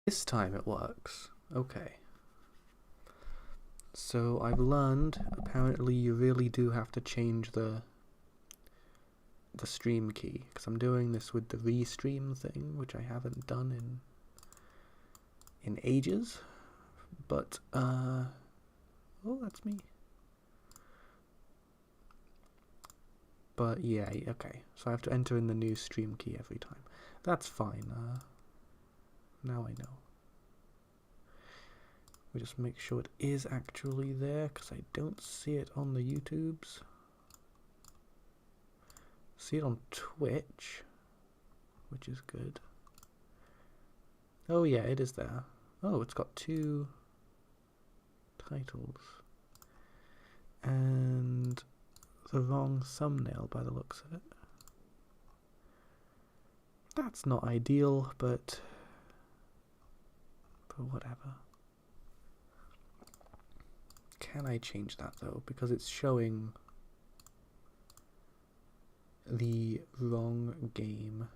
This time it works. Okay. So I've learned, apparently you really do have to change the stream key, because I'm doing this with the restream thing, which I haven't done in ages. But oh, that's me. But yeah, okay. So I have to enter in the new stream key every time. That's fine. Now I know. We just make sure it is actually there, because I don't see it on the YouTubes. See it on Twitch, which is good. Oh yeah, it is there. Oh, it's got 2 titles. And the wrong thumbnail by the looks of it. That's not ideal, but whatever. Can I change that though? Because it's showing the wrong game.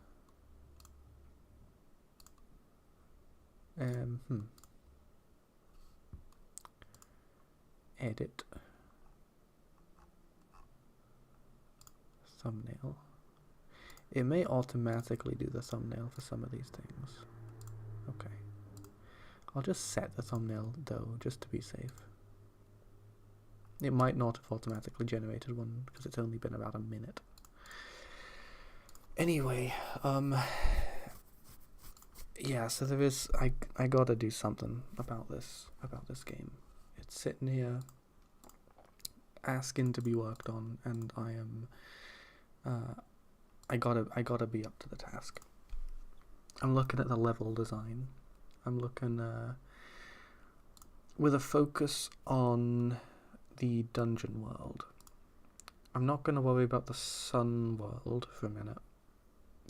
Edit. Thumbnail. It may automatically do the thumbnail for some of these things. Okay. I'll just set the thumbnail though, just to be safe. It might not have automatically generated one because it's only been about a minute. Anyway, yeah, so there is, I gotta do something about this game. It's sitting here asking to be worked on, and I am I gotta be up to the task. I'm looking at the level design. I'm looking with a focus on the dungeon world. I'm not going to worry about the sun world for a minute.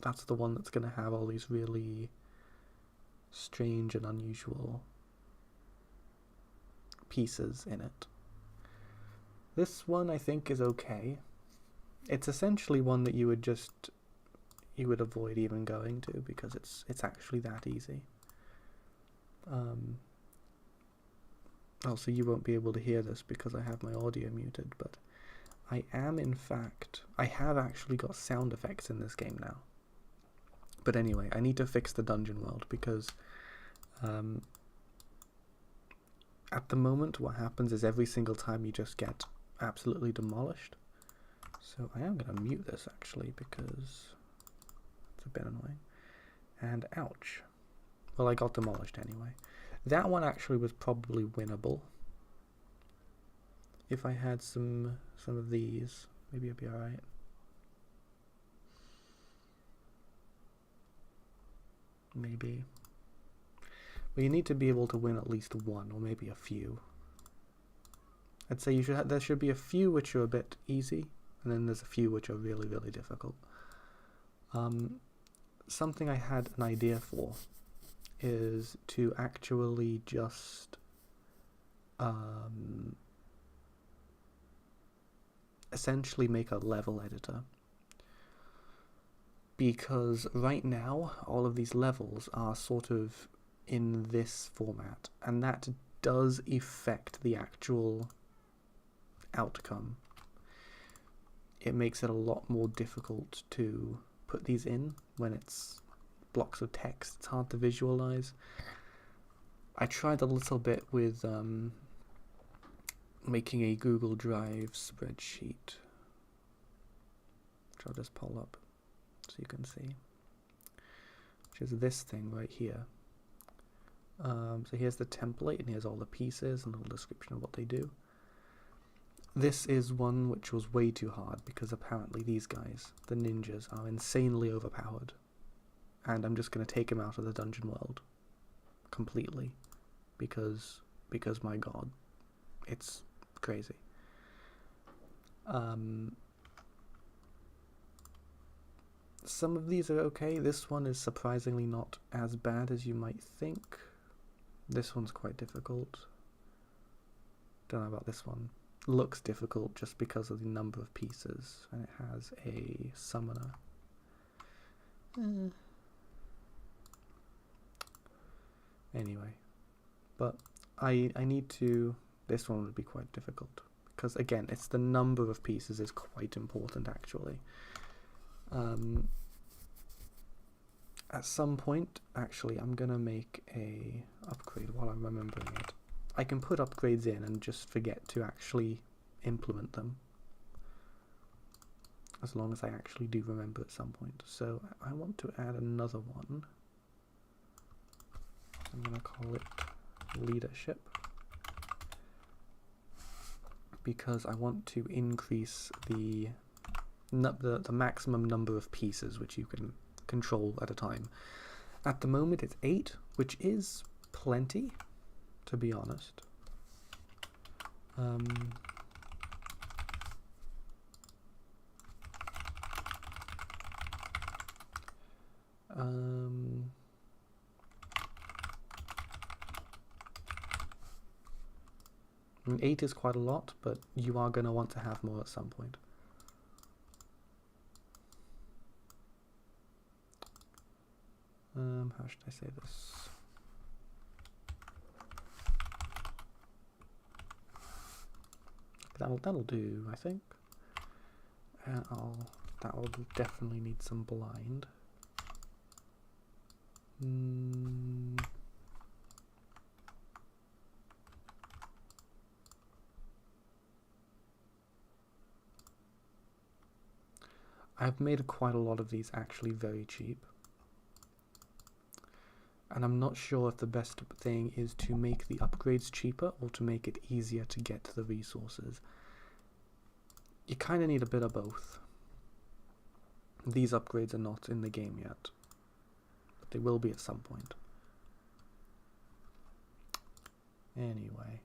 That's the one that's going to have all these really strange and unusual pieces in it. This one I think is okay. It's essentially one that you would avoid even going to, because it's actually that easy. Also, you won't be able to hear this because I have my audio muted, but I have actually got sound effects in this game now. But anyway, I need to fix the dungeon world, because at the moment what happens is every single time you just get absolutely demolished. So I am going to mute this actually, because it's a bit annoying. And ouch. Well, I got demolished anyway. That one actually was probably winnable. If I had some of these, maybe it'd be alright. Maybe. But you need to be able to win at least one, or maybe a few. I'd say there should be a few which are a bit easy, and then there's a few which are really, really difficult. Something I had an idea for is to actually just essentially make a level editor, because right now all of these levels are sort of in this format, and that does affect the actual outcome. It makes it a lot more difficult to put these in when it's blocks of text. It's hard to visualize. I tried a little bit with making a Google Drive spreadsheet, which I'll just pull up so you can see, which is this thing right here. So here's the template, and here's all the pieces and a little description of what they do. This is one which was way too hard, because apparently these guys, the ninjas, are insanely overpowered. And I'm just going to take them out of the dungeon world completely, because my god, it's crazy. Some of these are okay. This one is surprisingly not as bad as you might think. This one's quite difficult. Don't know about this one. Looks difficult just because of the number of pieces, and it has a summoner. Anyway, but I need to, this one would be quite difficult, because again, it's the number of pieces is quite important actually. At some point, actually, I'm gonna make a upgrade while I'm remembering it. I can put upgrades in and just forget to actually implement them, as long as I actually do remember at some point. So I want to add another one. I'm gonna call it leadership, because I want to increase the maximum number of pieces which you can control at a time. At the moment it's 8, which is plenty, to be honest. I mean, 8 is quite a lot, but you are going to want to have more at some point. How should I say this? That'll do, I think. And that will definitely need some blind. I've made quite a lot of these actually very cheap. And I'm not sure if the best thing is to make the upgrades cheaper or to make it easier to get to the resources. You kind of need a bit of both. These upgrades are not in the game yet, but they will be at some point. Anyway,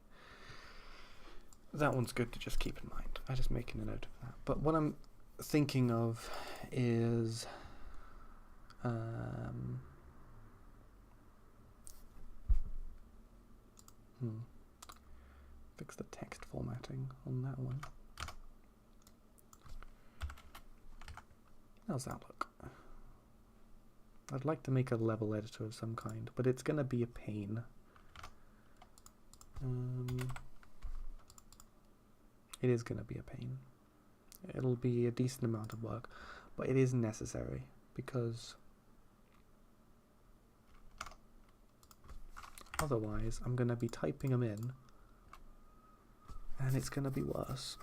that one's good to just keep in mind. I'm just making a note of that. But what I'm thinking of is fix the text formatting on that one. How's that look? I'd like to make a level editor of some kind, but it's gonna be a pain. It is gonna be a pain. It'll be a decent amount of work, but it is necessary, because otherwise I'm going to be typing them in and it's going to be worse.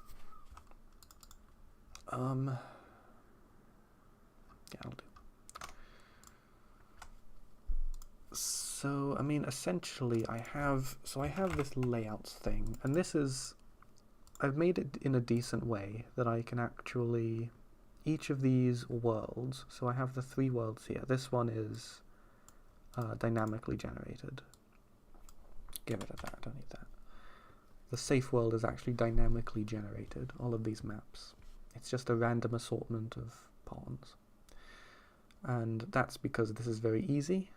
Yeah, I'll do. So, I mean, essentially I have this layouts thing, and this is, I've made it in a decent way that I can actually, each of these worlds, so I have the 3 worlds here. This one is dynamically generated. Get rid of that, I don't need that. The safe world is actually dynamically generated, all of these maps. It's just a random assortment of pawns. And that's because this is very easy.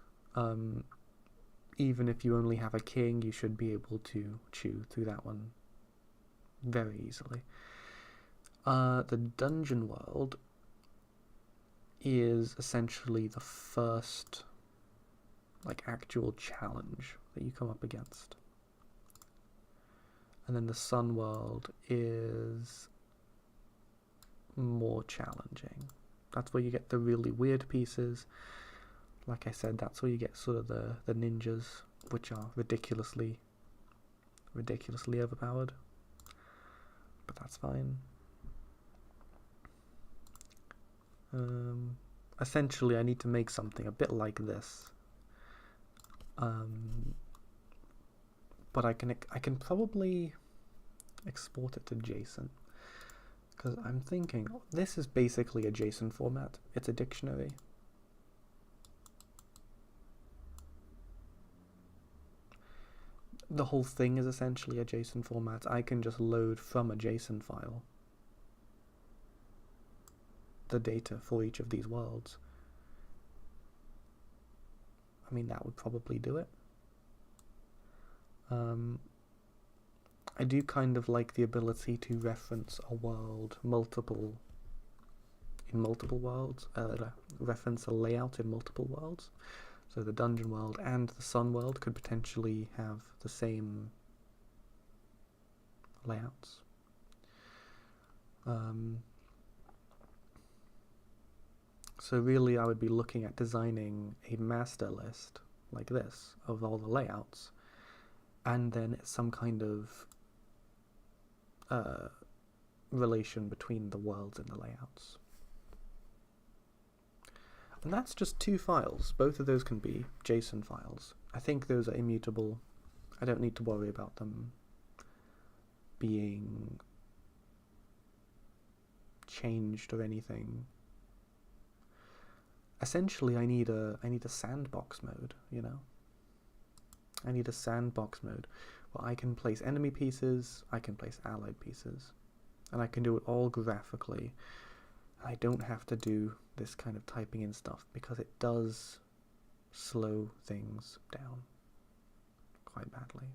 Even if you only have a king, you should be able to chew through that one very easily. The dungeon world is essentially the first actual challenge that you come up against. And then the sun world is more challenging. That's where you get the really weird pieces. Like I said, that's where you get sort of the ninjas, which are ridiculously overpowered. But that's fine. Essentially, I need to make something a bit like this. But I can probably export it to JSON, because I'm thinking this is basically a JSON format. It's a dictionary. The whole thing is essentially a JSON format. I can just load from a JSON file the data for each of these worlds. I mean, that would probably do it. I do kind of like the ability to reference a world in multiple worlds, reference a layout in multiple worlds. So the dungeon world and the sun world could potentially have the same layouts. So really I would be looking at designing a master list like this of all the layouts, and then some kind of relation between the worlds and the layouts. And that's just 2 files. Both of those can be JSON files. I think those are immutable. I don't need to worry about them being changed or anything. Essentially, I need a sandbox mode, you know? I need a sandbox mode where I can place enemy pieces, I can place allied pieces, and I can do it all graphically. I don't have to do this kind of typing in stuff because it does slow things down quite badly.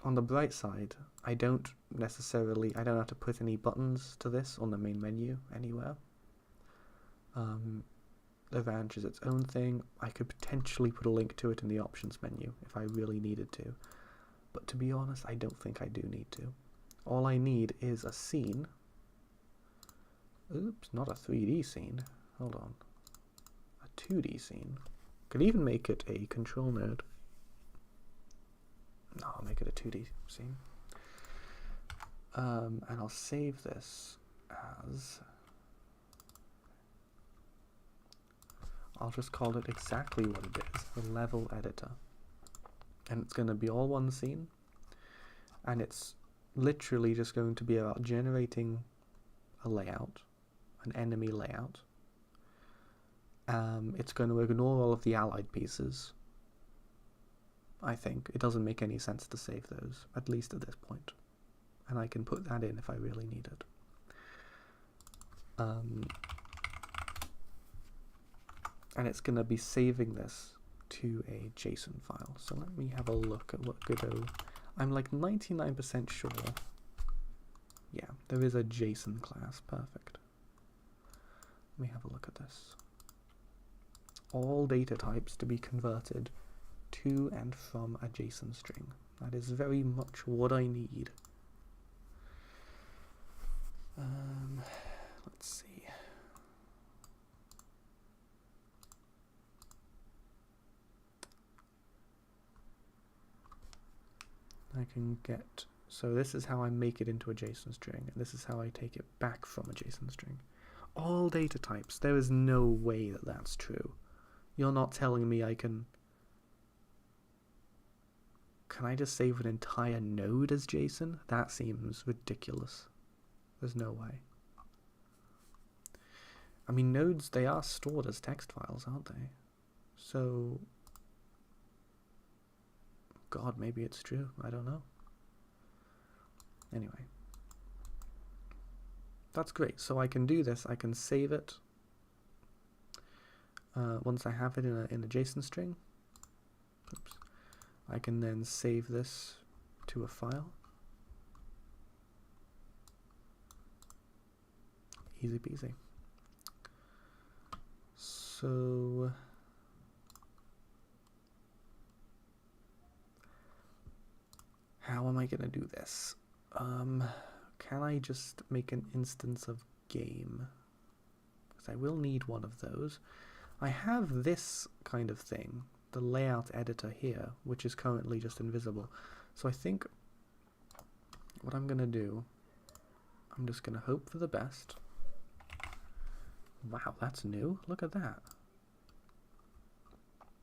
On the bright side, I don't have to put any buttons to this on the main menu anywhere. The ranch is its own thing. I could potentially put a link to it in the options menu if I really needed to. But to be honest, I don't think I do need to. All I need is a scene. Oops, not a 3D scene. Hold on. A 2D scene. Could even make it a control node. No, I'll make it a 2D scene. And I'll save this as... I'll just call it exactly what it is, the level editor. And it's going to be all one scene. And it's literally just going to be about generating a layout, an enemy layout. It's going to ignore all of the allied pieces. I think. It doesn't make any sense to save those, at least at this point. And I can put that in if I really need it. And it's going to be saving this to a JSON file. So let me have a look at what Godot... I'm like 99% sure. Yeah, there is a JSON class. Perfect. Let me have a look at this. All data types to be converted to and from a JSON string. That is very much what I need. Let's see. I can get... So this is how I make it into a JSON string, and this is how I take it back from a JSON string. All data types. There is no way that that's true. You're not telling me I can... Can I just save an entire node as JSON? That seems ridiculous. There's no way. I mean, nodes, they are stored as text files, aren't they? So... God, maybe it's true. I don't know. Anyway. That's great. So I can do this. I can save it. Once I have it in a JSON string. Oops. I can then save this to a file. Easy peasy. So... how am I going to do this? Can I just make an instance of game? Because I will need one of those. I have this kind of thing, the layout editor here, which is currently just invisible. So I think what I'm going to do, I'm just going to hope for the best. Wow, that's new. Look at that.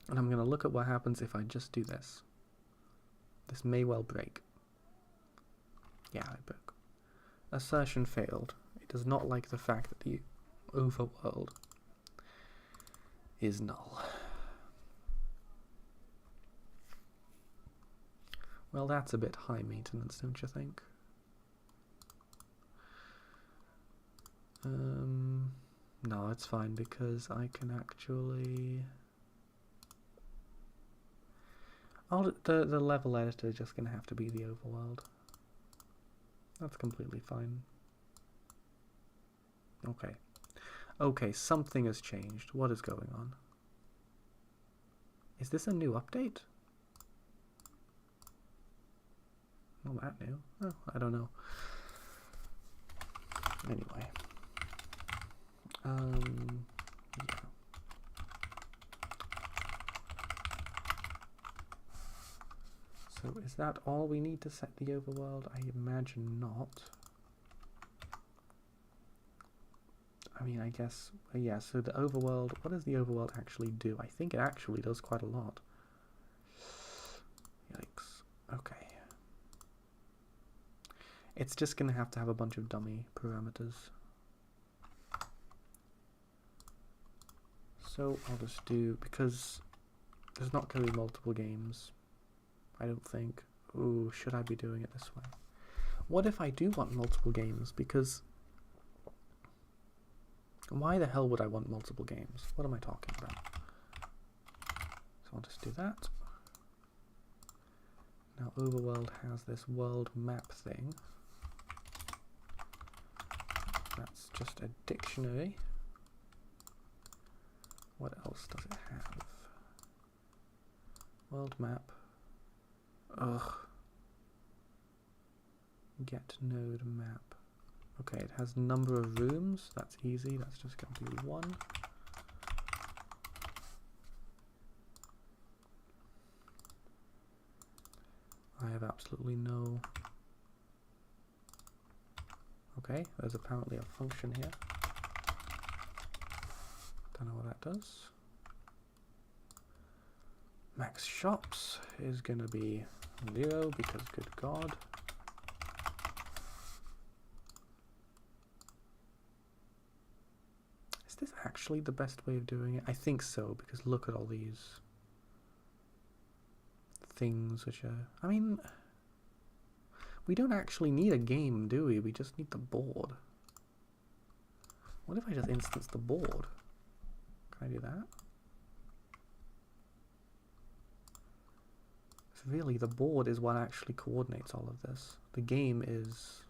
And I'm going to look at what happens if I just do this. This may well break. Yeah, it broke. Assertion failed. It does not like the fact that the overworld is null. Well, that's a bit high maintenance, don't you think? No, it's fine because I can actually... the level editor is just going to have to be the overworld. That's completely fine. Okay. Okay, something has changed. What is going on? Is this a new update? Not that new. Oh, I don't know. Anyway. Yeah. So is that all we need to set the overworld? I imagine not. I mean, I guess, yeah, so the overworld, what does the overworld actually do? I think it actually does quite a lot. Yikes. Okay. It's just going to have a bunch of dummy parameters. So I'll just do, because there's not going to be multiple games, I don't think. Ooh, should I be doing it this way? What if I do want multiple games? Because why the hell would I want multiple games? What am I talking about? So I'll just do that. Now Overworld has this world map thing. That's just a dictionary. What else does it have? World map. Ugh. Get node map. Okay, it has number of rooms. That's easy. That's just going to be 1. I have absolutely no... Okay, there's apparently a function here. Don't know what that does. Max shops is going to be 0 because good God. Is this actually the best way of doing it? I think so, because look at all these things which are... I mean, we don't actually need a game, do we? We just need the board. What if I just instance the board? Can I do that? So really, the board is what actually coordinates all of this. The game is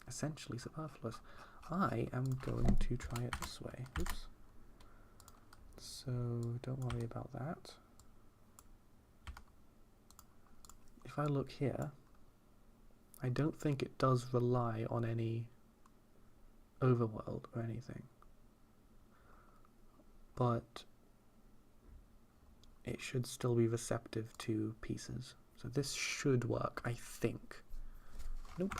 essentially superfluous. I am going to try it this way. Oops. So don't worry about that. If I look here, I don't think it does rely on any overworld or anything. But it should still be receptive to pieces. So this should work, I think. Nope.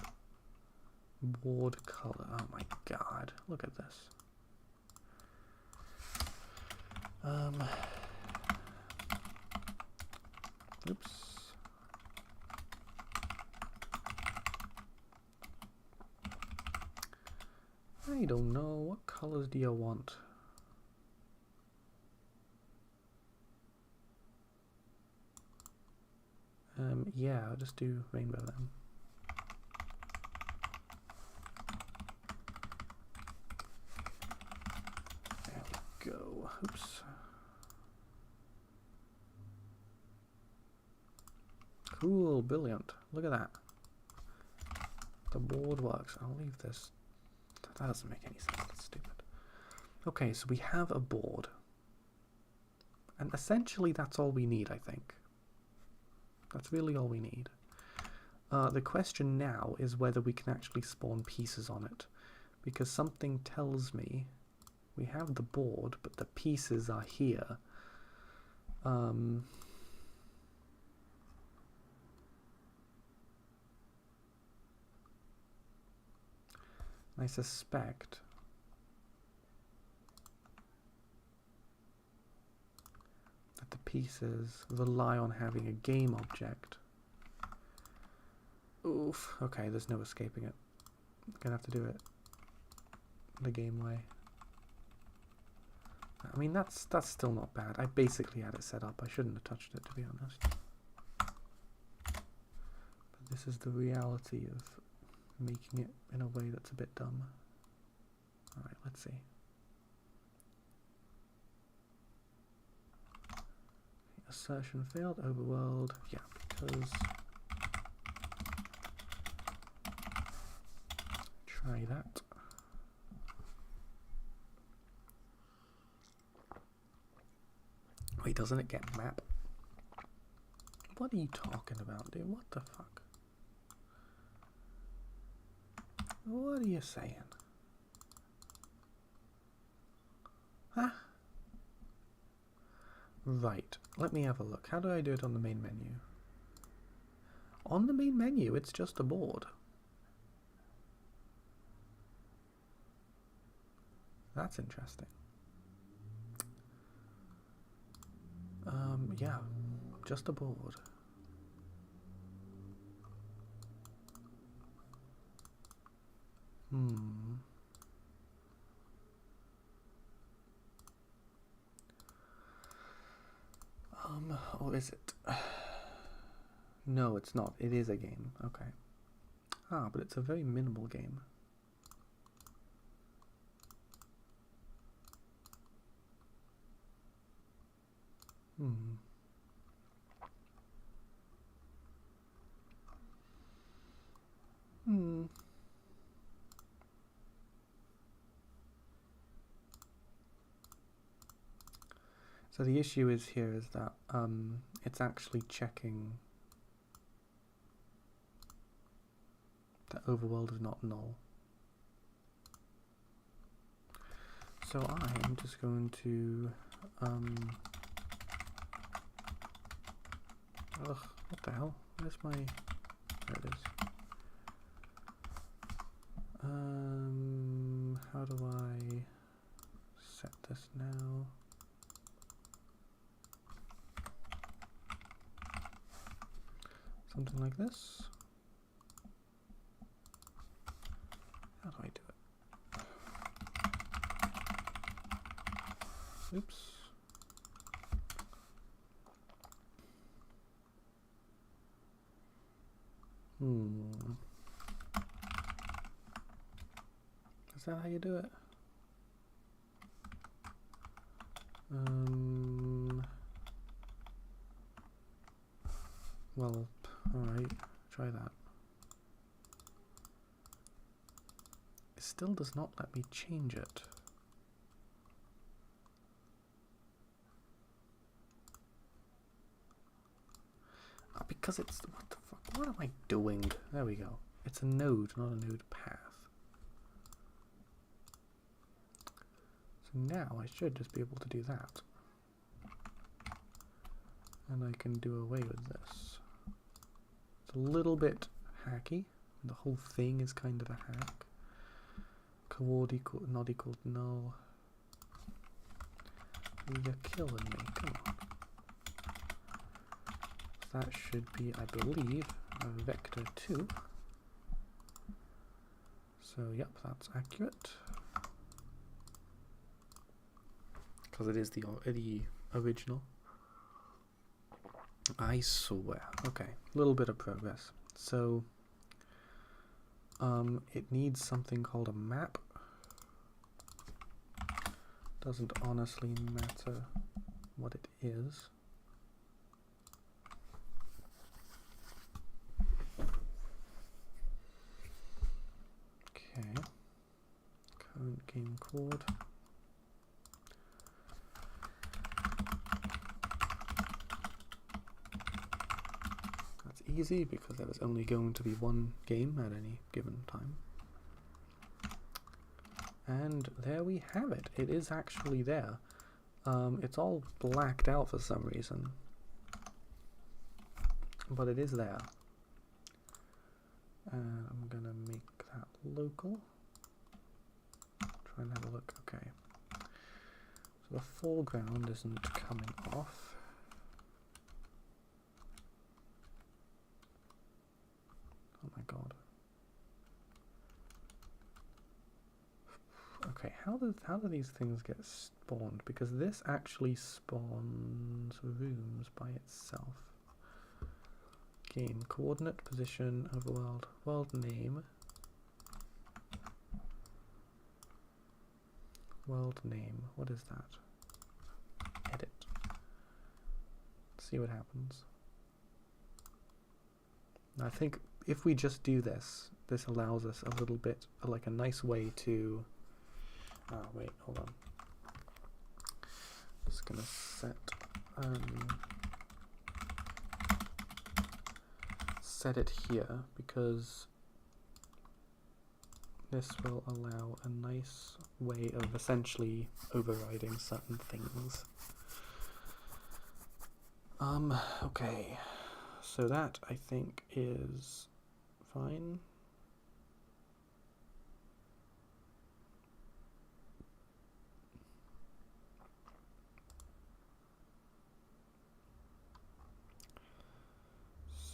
Board color. Oh my God. Look at this. Oops. I don't know. What colors do you want? Yeah, I'll just do rainbow then. There we go. Oops. Cool, brilliant. Look at that. The board works. I'll leave this. That doesn't make any sense. That's stupid. Okay, so we have a board. And essentially that's all we need, I think. That's really all we need. The question now is whether we can actually spawn pieces on it. Because something tells me we have the board, but the pieces are here. I suspect that the pieces rely on having a game object. Oof. Okay, there's no escaping it. I'm gonna have to do it the game way. I mean, that's still not bad. I basically had it set up. I shouldn't have touched it, to be honest. But this is the reality of making it in a way that's a bit dumb. Alright, let's see. Assertion failed, overworld. Yeah, because... Try try that. Wait, doesn't it get map? What are you talking about, dude? What the fuck? What are you saying? Huh? Right, let me have a look. How do I do it on the main menu? On the main menu, it's just a board. That's interesting. Yeah, just a board. Or is it? No, it's not. It is a game. Okay. Ah, but it's a very minimal game. So the issue is here is that it's actually checking that overworld is not null. So I am just going to ugh, what the hell? Where's my... There it is. How do I set this now? Something like this. How do I do it? Oops. Is that how you do it? Well, alright, try that. It still does not let me change it. Because it's... What the fuck? What am I doing? There we go. It's a node, not a node path. So now I should just be able to do that. And I can do away with this. It's a little bit hacky. The whole thing is kind of a hack. Coord equal, not equal to null. You're killing me, come on. That should be, I believe, a vector 2. So, yep, that's accurate. Because it is the original. I swear. Okay, a little bit of progress. So, it needs something called a map. Doesn't honestly matter what it is. Okay, current game chord. That's easy because there is only going to be one game at any given time. And there we have it. It is actually there. It's all blacked out for some reason, but it is there. And I'm gonna make that local. Try and have a look. Okay. So the foreground isn't coming off. Oh my god. Okay, how do these things get spawned? Because this actually spawns rooms by itself. Game coordinate, position, overworld, world name, world name. What is that? Edit. Let's see what happens. I think if we just do this, this allows us a little bit, like a nice way to, wait, hold on. Just gonna set it here, because this will allow a nice way of essentially overriding certain things. Okay, so that I think is fine.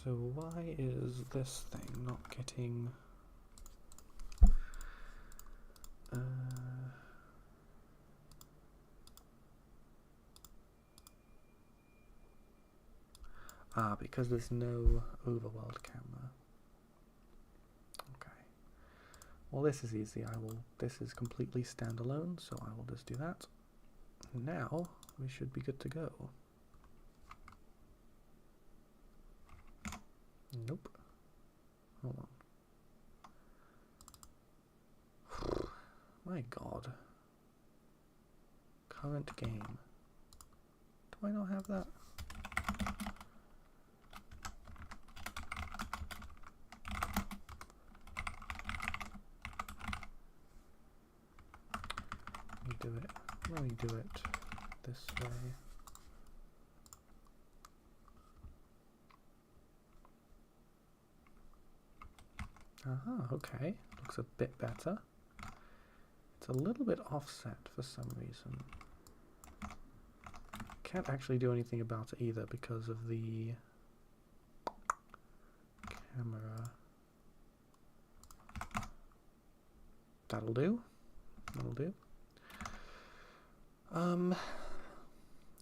So why is this thing not getting because there's no overworld camera. Okay. Well, this is easy. This is completely standalone, so I will just do that. Now we should be good to go. Nope. Hold on. My God. Current game. Do I not have that? Let me do it this way. Okay. Looks a bit better. It's a little bit offset for some reason. Can't actually do anything about it either because of the camera. That'll do. That'll do.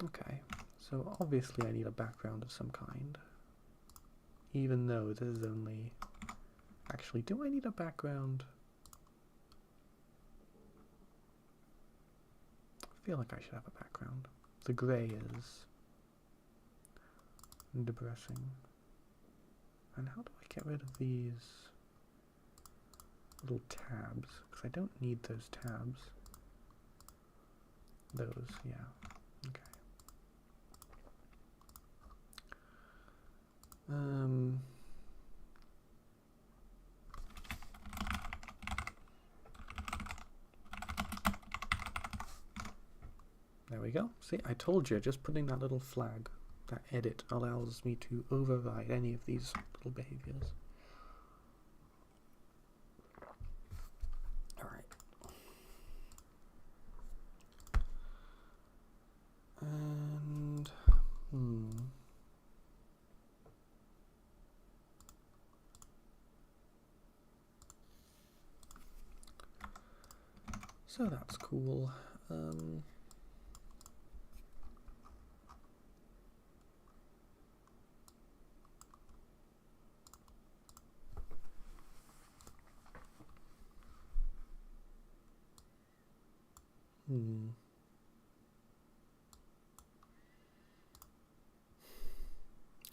Okay. So obviously I need a background of some kind. Even though this is only... Actually, do I need a background? I feel like I should have a background. The grey is depressing. And how do I get rid of these little tabs? Because I don't need those tabs. Those, yeah. Okay. There we go. See, I told you, just putting that little flag, that edit, allows me to override any of these little behaviors. Alright. And... So that's cool.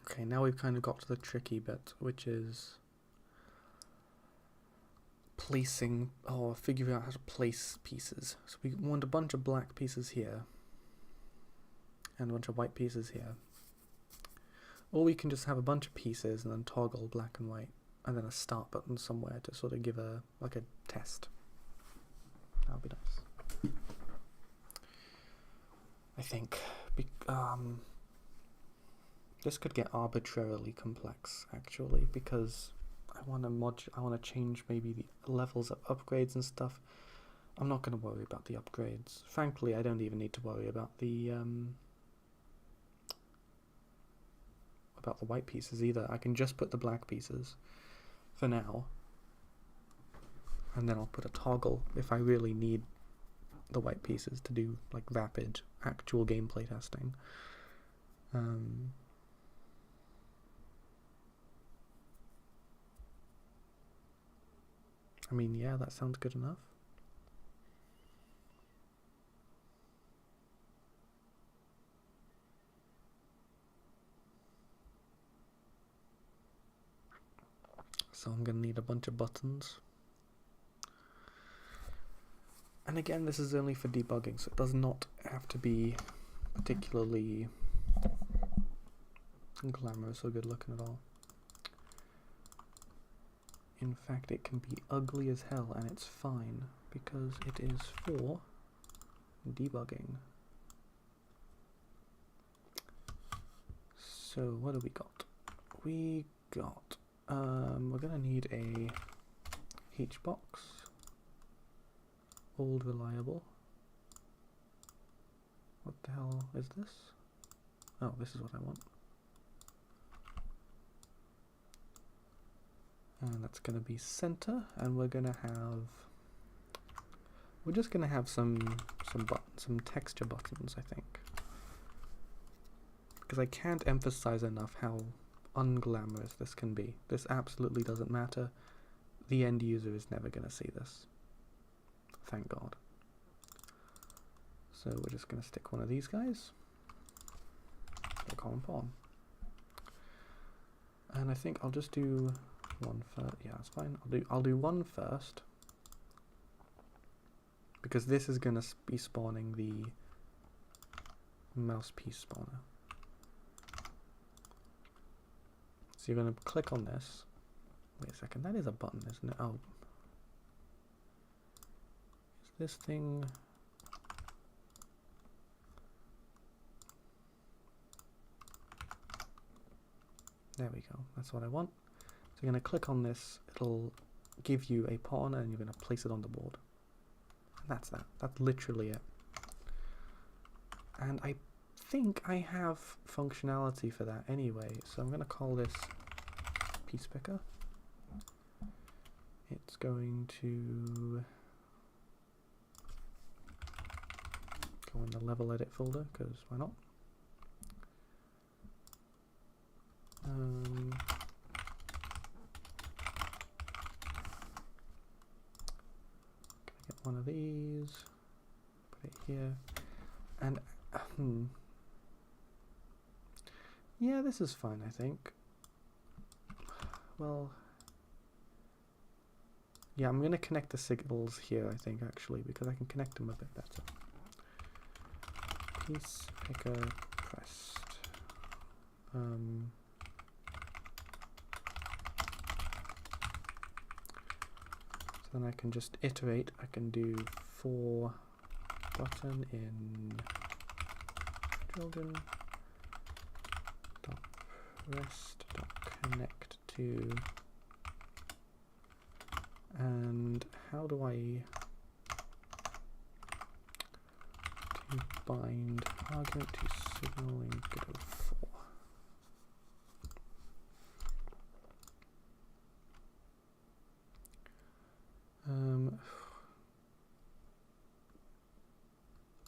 Okay, now we've kind of got to the tricky bit, which is placing, or figuring out how to place pieces. So we want a bunch of black pieces here, and a bunch of white pieces here. Or we can just have a bunch of pieces and then toggle black and white, and then a start button somewhere to sort of give a, like a test. That would be nice. I think. This could get arbitrarily complex, actually, because I want to change maybe the levels of upgrades and stuff. I'm not going to worry about the upgrades. Frankly, I don't even need to worry about the white pieces either. I can just put the black pieces for now, and then I'll put a toggle if I really need the white pieces to do like rapid actual gameplay testing. I mean, yeah, that sounds good enough. So I'm going to need a bunch of buttons. And again, this is only for debugging, so it does not have to be particularly glamorous or good looking at all. In fact, it can be ugly as hell, and it's fine, because it is for debugging. So what do we got? We got, we're gonna need a H box, old reliable. What the hell is this? Oh, this is what I want. And that's gonna be center, and we're just gonna have some texture buttons, I think. Because I can't emphasize enough how unglamorous this can be. This absolutely doesn't matter. The end user is never going to see this. Thank God. So we're just going to stick one of these guys. We'll call him pawn. And I think I'll just do one first. Yeah, that's fine. I'll do one first. Because this is going to be spawning the mouse piece spawner. So you're going to click on this. Wait a second, that is a button, isn't it? Oh. Is this thing... There we go, that's what I want. So you're going to click on this, it'll give you a pawn and you're going to place it on the board. And that's that. That's literally it. And I think I have functionality for that anyway, so I'm going to call this piece picker. It's going to go in the level edit folder, because why not? Can I get one of these? Put it here. And yeah, this is fine, I think. Well, yeah, I'm going to connect the signals here, I think, actually, because I can connect them a bit better. Piece picker pressed. So then I can just iterate. I can do for button in children dot rest dot connect to, and how do I to bind argument to signal in Godot 4?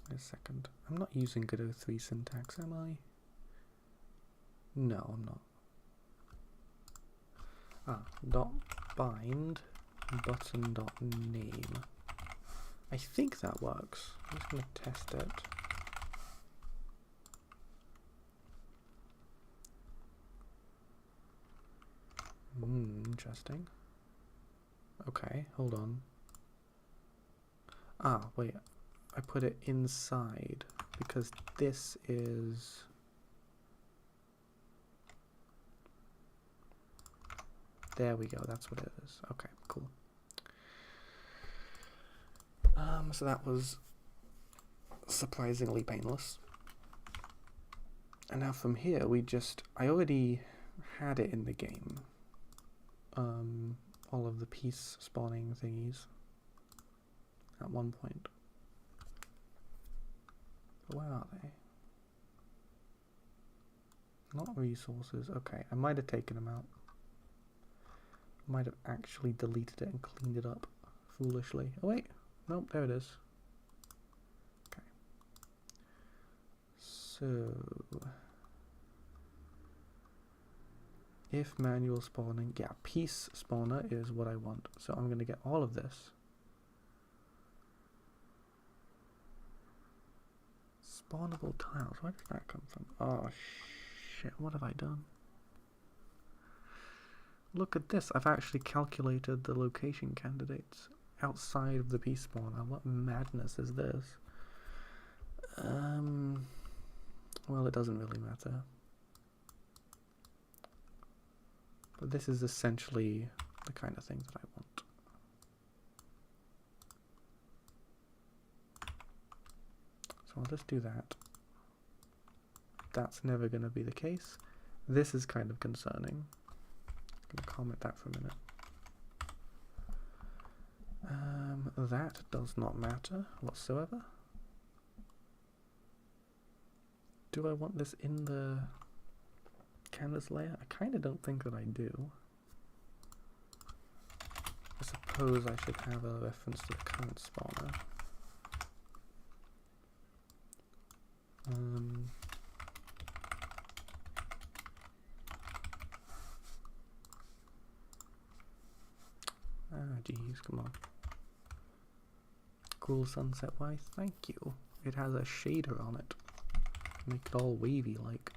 Wait a second. I'm not using Godot 3 syntax, am I? No, I'm not. Dot bind button dot name. I think that works. I'm just going to test it. Interesting. Okay, hold on. Wait. I put it inside because this is... There we go, that's what it is. Okay, cool. So that was surprisingly painless. And now from here, I already had it in the game. All of the piece spawning thingies at one point. But where are they? Not resources. Okay, I might have taken them out. Might have actually deleted it and cleaned it up foolishly. Oh wait, nope, there it is. Okay. So, if manual spawning, yeah, piece spawner is what I want. So I'm going to get all of this. Spawnable tiles, where did that come from? Oh shit, what have I done? Look at this. I've actually calculated the location candidates outside of the peace spawner. What madness is this? Well, it doesn't really matter. But this is essentially the kind of thing that I want. So I'll just do that. That's never going to be the case. This is kind of concerning. I'm going to comment that for a minute. That does not matter whatsoever. Do I want this in the canvas layer? I kind of don't think that I do. I suppose I should have a reference to the current spawner. Geez, come on. Cool sunset, why? Thank you. It has a shader on it. Make it all wavy like.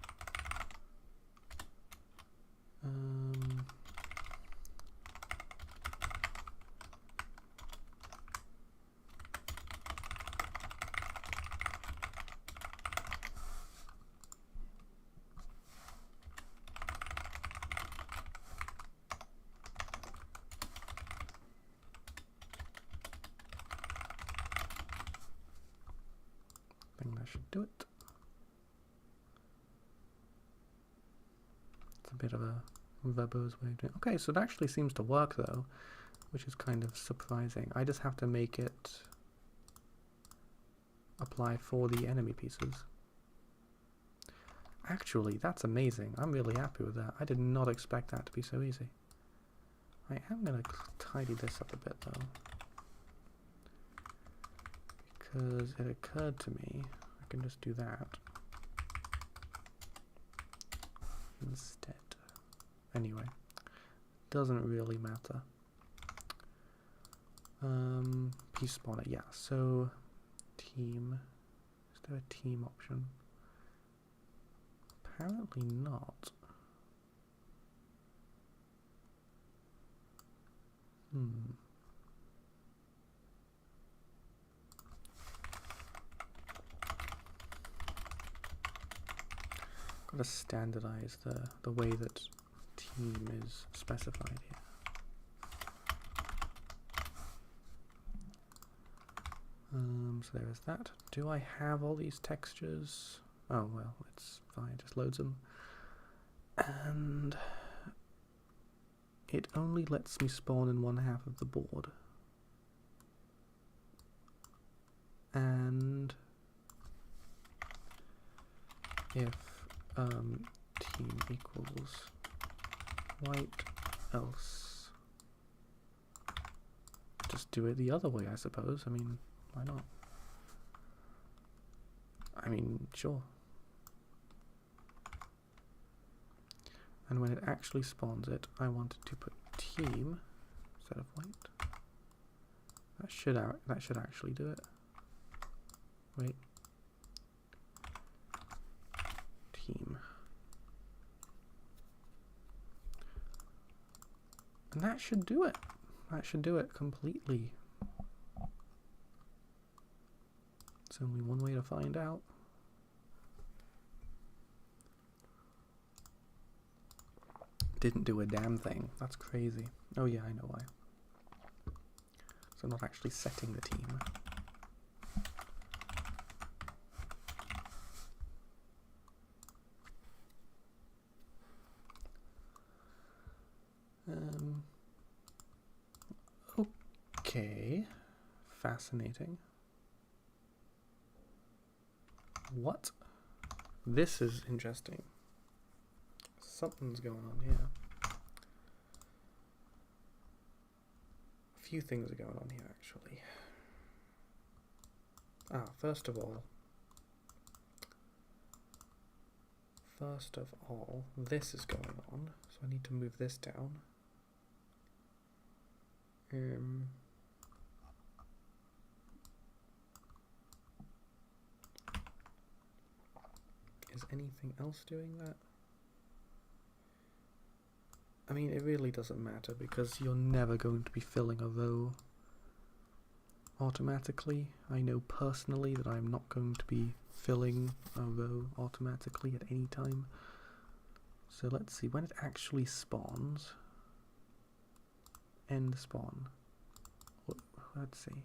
I think that should do it. It's a bit of a verbose way of doing it. Okay, so it actually seems to work though, which is kind of surprising. I just have to make it apply for the enemy pieces. Actually, that's amazing. I'm really happy with that. I did not expect that to be so easy. I am going to tidy this up a bit though, because it occurred to me I can just do that instead. Anyway, doesn't really matter. Peace spawner, yeah, so team, is there a team option? Apparently not. Gotta standardize the way that team is specified here. So there is that. Do I have all these textures? Oh well, it's fine, just loads them. And it only lets me spawn in one half of the board. And if team equals white, else just do it the other way, I suppose. I mean, why not? I mean, sure. And when it actually spawns it, I wanted to put team instead of white. That should actually do it. Wait. Team. And that should do it. That should do it completely. It's only one way to find out. Didn't do a damn thing. That's crazy. Oh yeah, I know why. So not actually setting the team. Okay. Fascinating. What? This is interesting. Something's going on here. A few things are going on here, actually. First of all, this is going on, so I need to move this down. Is anything else doing that? I mean, it really doesn't matter because you're never going to be filling a row automatically. I know personally that I'm not going to be filling a row automatically at any time. So let's see, when it actually spawns, end spawn, let's see,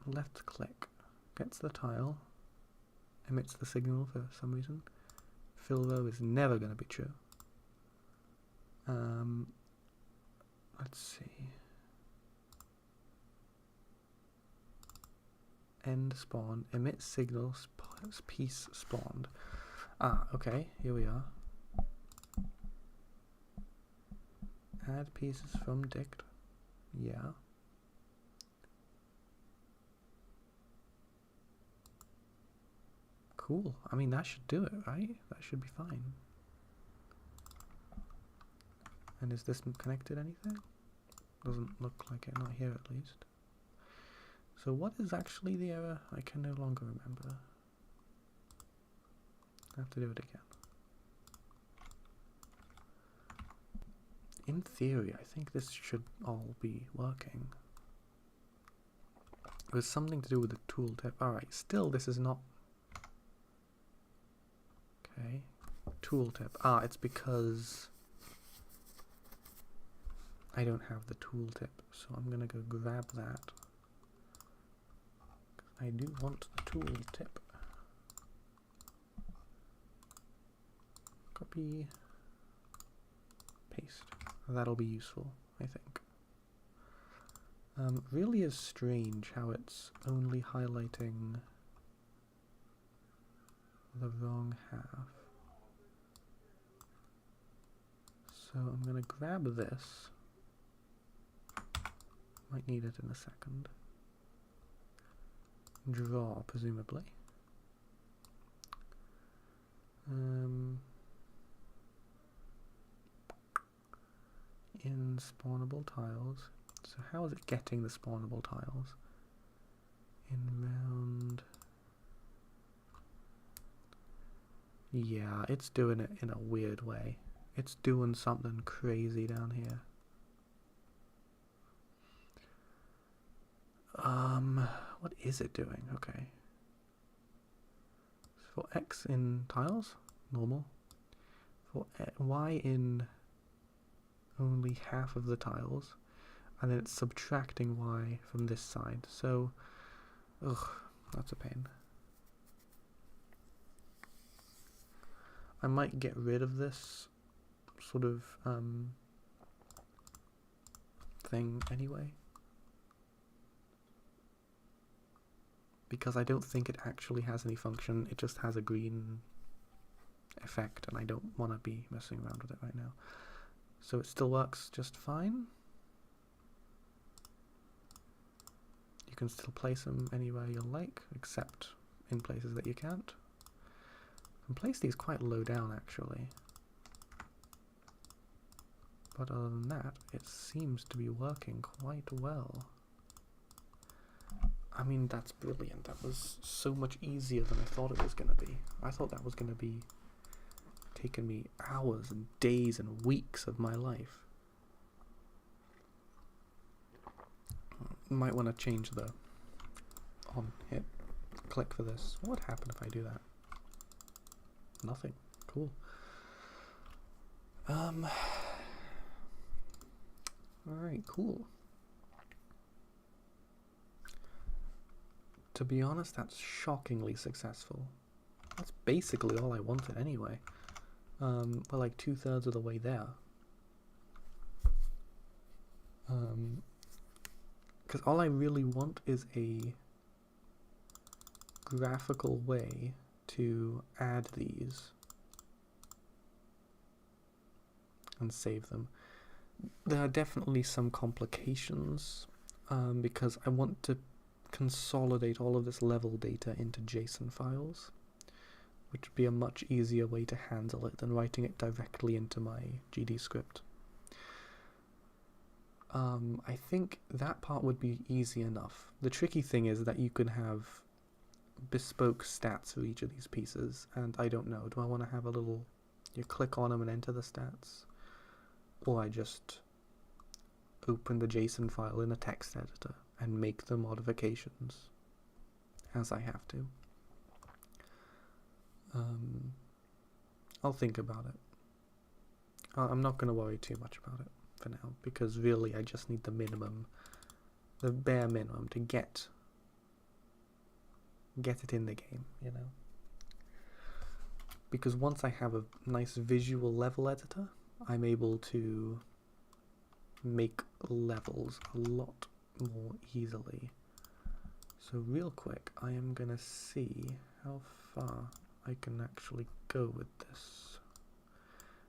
left click, gets the tile, emits the signal for some reason. Fill row is never going to be true. Let's see. End spawn, emit signal, piece spawned. Ah, okay, here we are. Add pieces from dict. Yeah. Cool. I mean, that should do it, right? That should be fine. And is this connected anything? Doesn't look like it, not here at least. So what is actually the error? I can no longer remember. I have to do it again. In theory, I think this should all be working. It was something to do with the tooltip. Alright, still this is not... Okay. Tooltip. Ah, it's because I don't have the tooltip. So I'm gonna go grab that. I do want the tooltip. Copy. Paste. That'll be useful, I think. Really is strange how it's only highlighting the wrong half. So I'm going to grab this. Might need it in a second. Draw, presumably. In spawnable tiles. So how is it getting the spawnable tiles? In round... Yeah, it's doing it in a weird way. It's doing something crazy down here. What is it doing? Okay. For X in tiles, normal. For Y in only half of the tiles, and then it's subtracting Y from this side. So, ugh, that's a pain. I might get rid of this sort of thing anyway, because I don't think it actually has any function. It just has a green effect, and I don't want to be messing around with it right now. So it still works just fine. You can still place them anywhere you like, except in places that you can't. You can place these quite low down, actually. But other than that, it seems to be working quite well. I mean, that's brilliant. That was so much easier than I thought it was going to be. I thought that was going to be taking me hours and days and weeks of my life. Might want to change the on hit click for this. What would happen if I do that? Nothing. Cool. Alright, cool. To be honest, that's shockingly successful. That's basically all I wanted anyway. We're like 2/3 of the way there. Because all I really want is a graphical way to add these and save them. There are definitely some complications because I want to consolidate all of this level data into JSON files, which would be a much easier way to handle it than writing it directly into my GD script. I think that part would be easy enough. The tricky thing is that you can have bespoke stats for each of these pieces, and I don't know, do I want to have a little you click on them and enter the stats, or I just open the JSON file in a text editor and make the modifications as I have to. I'll think about it. I'm not going to worry too much about it for now, because really I just need the minimum, the bare minimum to get it in the game, you know. Because once I have a nice visual level editor, I'm able to make levels a lot more easily. So real quick, I am going to see how far I can actually go with this.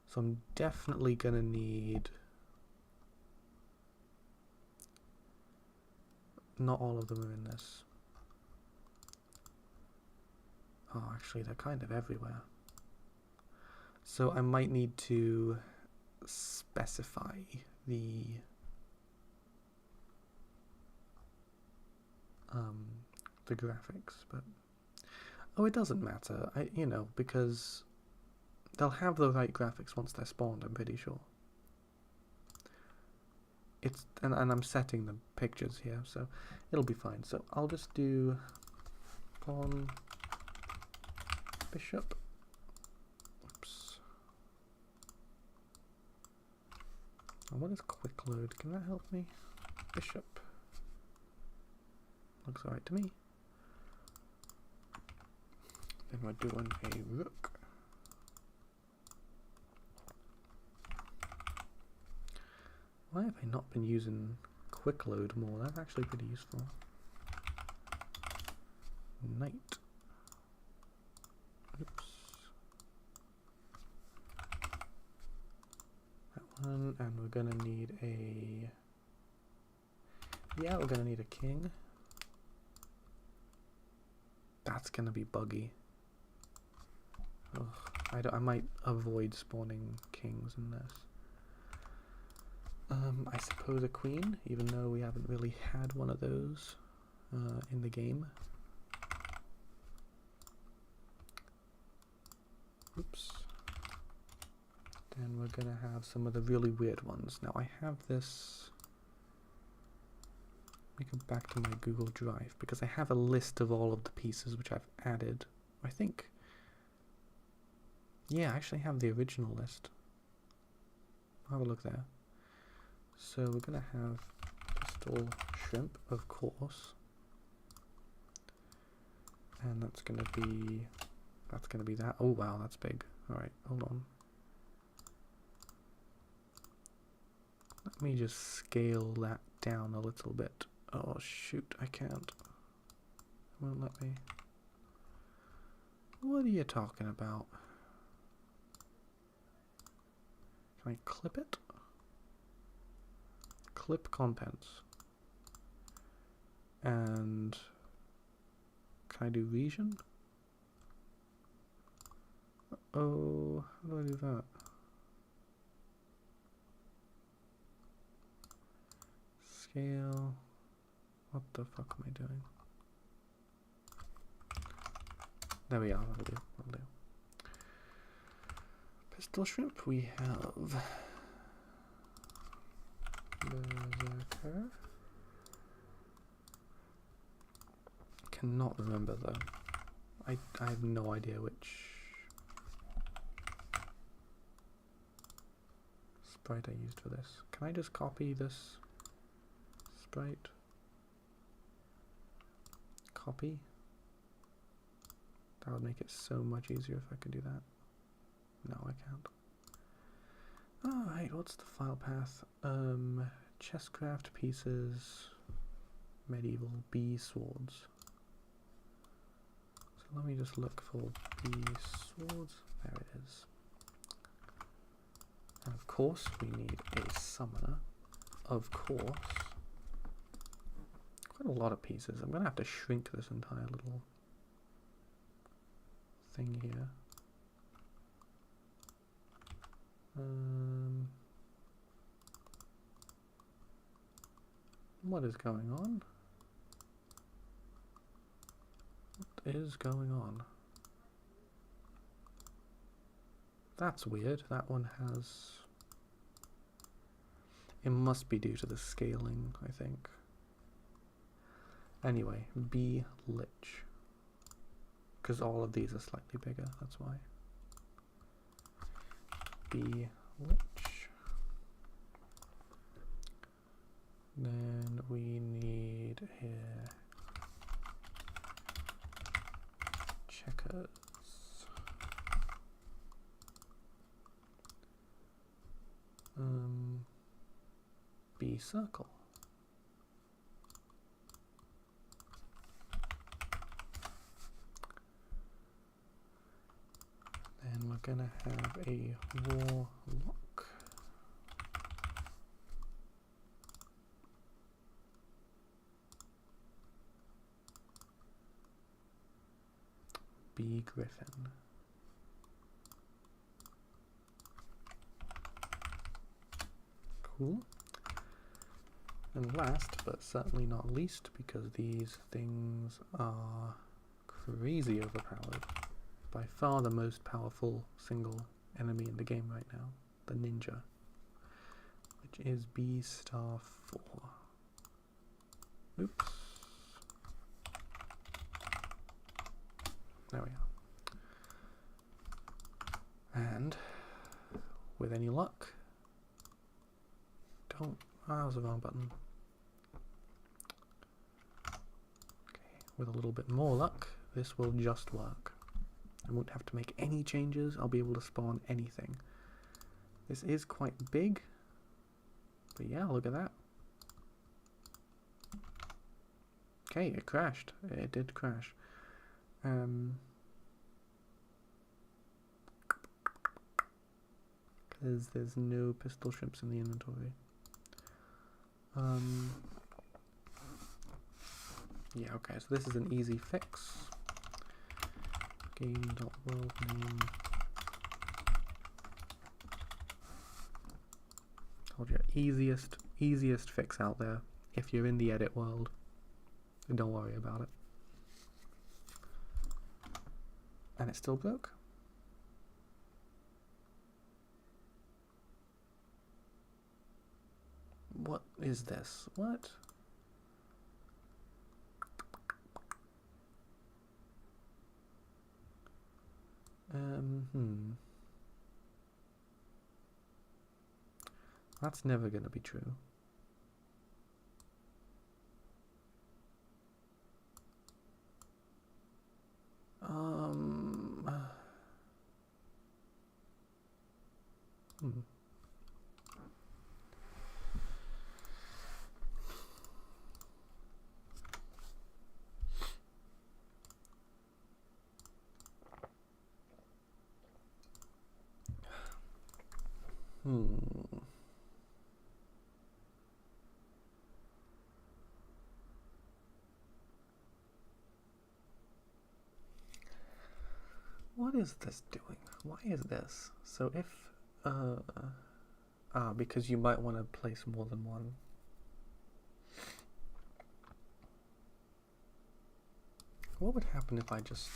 So I'm definitely going to need... Not all of them are in this. Oh, actually, they're kind of everywhere. So I might need to specify the graphics, but it doesn't matter. You know, because they'll have the right graphics once they're spawned, I'm pretty sure. And I'm setting the pictures here, so it'll be fine. So I'll just do pawn bishop. Oops. And what is quick load? Can that help me? Bishop. Looks alright to me. Then we're doing a rook. Why have I not been using quick load more? That's actually pretty useful. Knight. Oops. That one, and we're gonna need a... Yeah, we're gonna need a king. That's gonna be buggy. Ugh, I might avoid spawning kings in this. I suppose a queen, even though we haven't really had one of those in the game. Oops. Then we're gonna have some of the really weird ones. Now I have this... Let me go back to my Google Drive, because I have a list of all of the pieces which I've added. I think... Yeah, I actually have the original list. I'll have a look there. So we're going to have pistol shrimp, of course. And that's going to be that. Oh wow, that's big. Alright, hold on. Let me just scale that down a little bit. Oh shoot, I can't. It won't let me. What are you talking about? Can I clip it? Clip contents. And can I do region? Oh, how do I do that? Scale. What the fuck am I doing? There we are, that'll do, that'll do. Pistol shrimp, we have Berserker. Cannot remember though. I have no idea which sprite I used for this. Can I just copy this sprite? Copy? That would make it so much easier if I could do that. No, I can't. Alright, what's the file path? Chestcraft pieces, medieval bee swords. So let me just look for bee swords. There it is. And of course we need a summoner. Of course. Quite a lot of pieces. I'm going to have to shrink this entire little thing here. What is going on? What is going on? That's weird. That one has... It must be due to the scaling, I think. Anyway, B lich. Because all of these are slightly bigger, that's why. B lich. Then we need here checkers. B circle. Then we're gonna have a warlock. B griffin. Cool. And last, but certainly not least, because these things are crazy overpowered, by far the most powerful single enemy in the game right now, the ninja, which is B star 4. Oops. There we are. And with any luck, that was the wrong button. Okay, with a little bit more luck, this will just work. I won't have to make any changes. I'll be able to spawn anything. This is quite big, but yeah, look at that. Okay, it crashed. It did crash. Because there's no pistol shrimps in the inventory. Yeah, okay, so this is an easy fix. Game.world name. Told you, easiest fix out there. If you're in the edit world, don't worry about it. And it still broke. What is this? What? That's never gonna be true. What is this doing? Why is this? So if, because you might want to place more than one. What would happen if I just...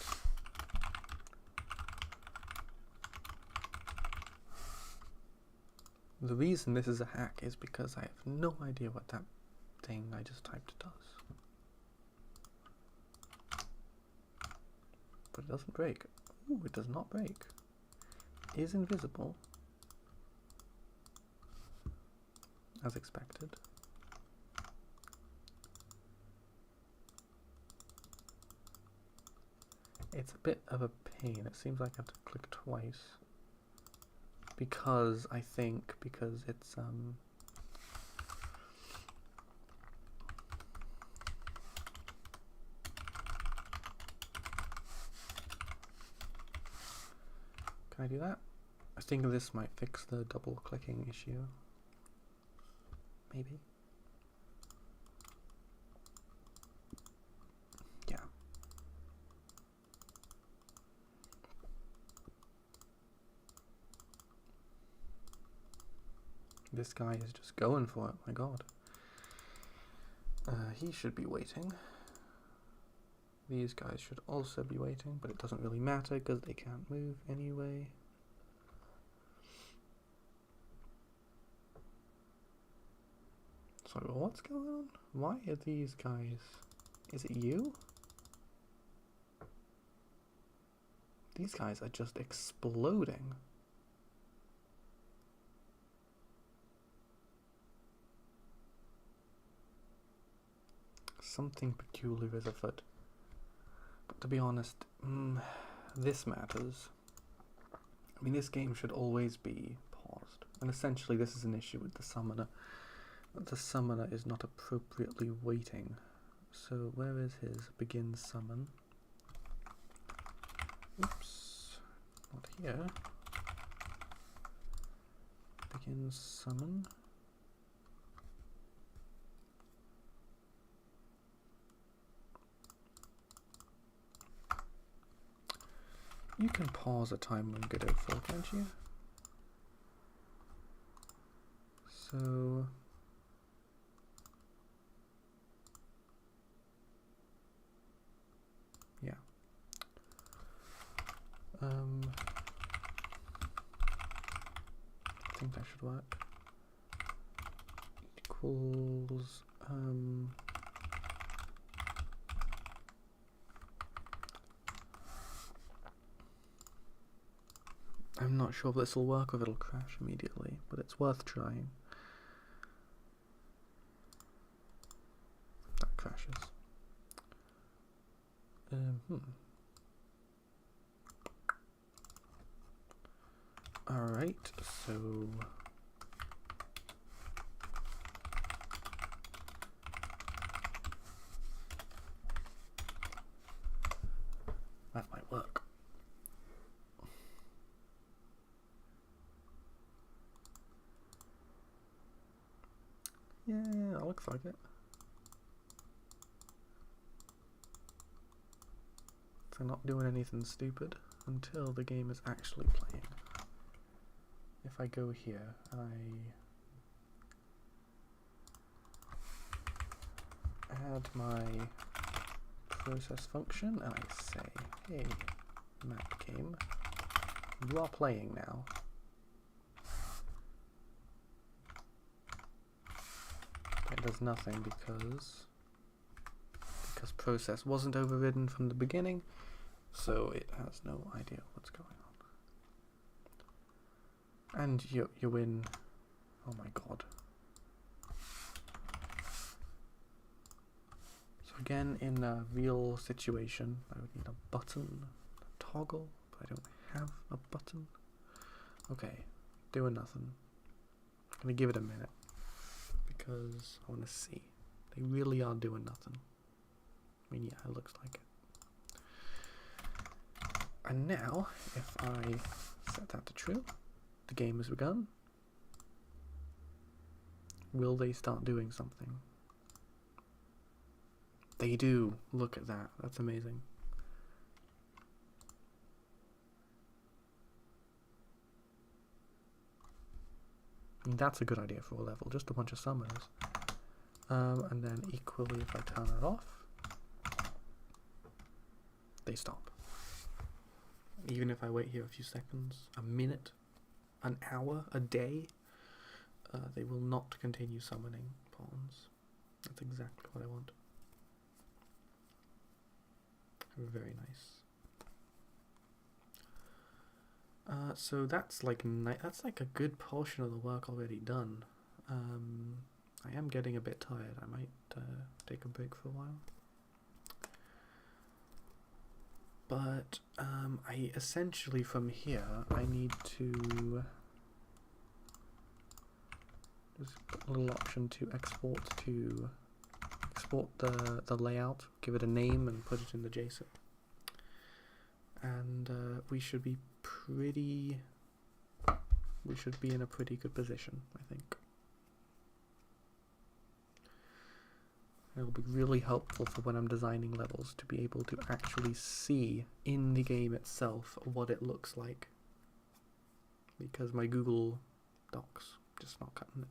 The reason this is a hack is because I have no idea what that thing I just typed does. But it doesn't break. Ooh, it does not break. Is invisible. As expected. It's a bit of a pain. It seems like I have to click twice. Because it's Can I do that? I think this might fix the double clicking issue. Maybe. Yeah. This guy is just going for it, my god. He should be waiting. These guys should also be waiting, but it doesn't really matter because they can't move anyway. Sorry, what's going on? Why are these guys... Is it you? These guys are just exploding. Something peculiar is afoot. But to be honest, this matters. I mean, this game should always be paused. And essentially this is an issue with the summoner. The summoner is not appropriately waiting. So where is his begin summon? Oops, not here. Begin summon. You can pause a time window for, can't you? So yeah. I think that should work. Equals I'm not sure if this will work or if it'll crash immediately, but it's worth trying. That crashes. Alright, so that might work. Yeah, that looks like it. So not doing anything stupid until the game is actually playing. If I go here, I add my process function and I say, hey, map game, you are playing now. It does nothing because process wasn't overridden from the beginning, so it has no idea what's going on. And you win. Oh my god. So again, in a real situation, I would need a button, a toggle, but I don't have a button. Okay, doing nothing. I'm gonna give it a minute because I want to see. They really are doing nothing. I mean, yeah, it looks like it. And now, if I set that to true, the game has begun. Will they start doing something? They do. Look at that. That's amazing. I mean, that's a good idea for a level. Just a bunch of summoners. And then equally, if I turn it off, they stop. Even if I wait here a few seconds, a minute, an hour, a day, they will not continue summoning pawns. That's exactly what I want. Very nice. So that's like a good portion of the work already done. I am getting a bit tired. I might take a break for a while. But I essentially from here I need to just put a little option to export the layout, give it a name and put it in the JSON. And we should be in a pretty good position, I think. It'll be really helpful for when I'm designing levels to be able to actually see in the game itself what it looks like. Because my Google Docs just not cutting it.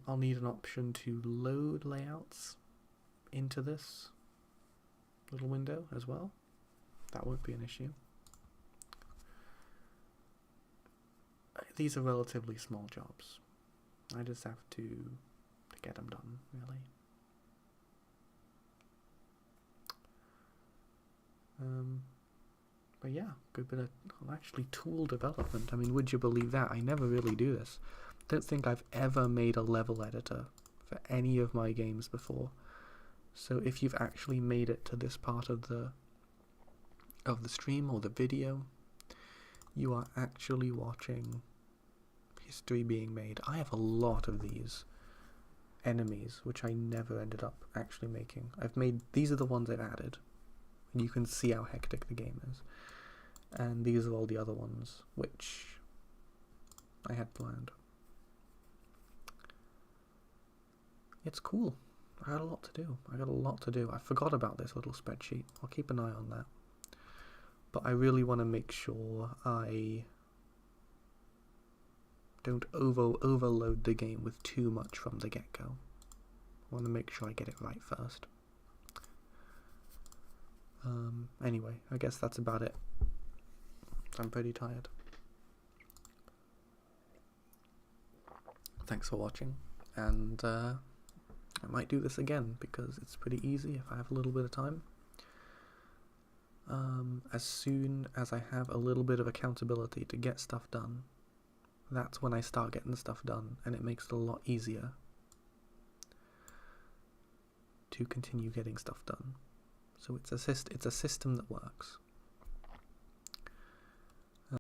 I'll need an option to load layouts into this little window as well. That won't be an issue. These are relatively small jobs. I just have to get them done, really. But yeah, good bit of actually tool development. I mean, would you believe that? I never really do this. Don't think I've ever made a level editor for any of my games before. So if you've actually made it to this part of the stream or the video, you are actually watching history being made. I have a lot of these enemies which I never ended up actually making. These are the ones I've added. And you can see how hectic the game is. And these are all the other ones which I had planned. It's cool. I got a lot to do. I forgot about this little spreadsheet. I'll keep an eye on that. But I really want to make sure I don't overload the game with too much from the get-go. I want to make sure I get it right first. Anyway, I guess that's about it. I'm pretty tired. Thanks for watching, and I might do this again because it's pretty easy if I have a little bit of time. As soon as I have a little bit of accountability to get stuff done, that's when I start getting the stuff done, and it makes it a lot easier to continue getting stuff done. So it's a system that works.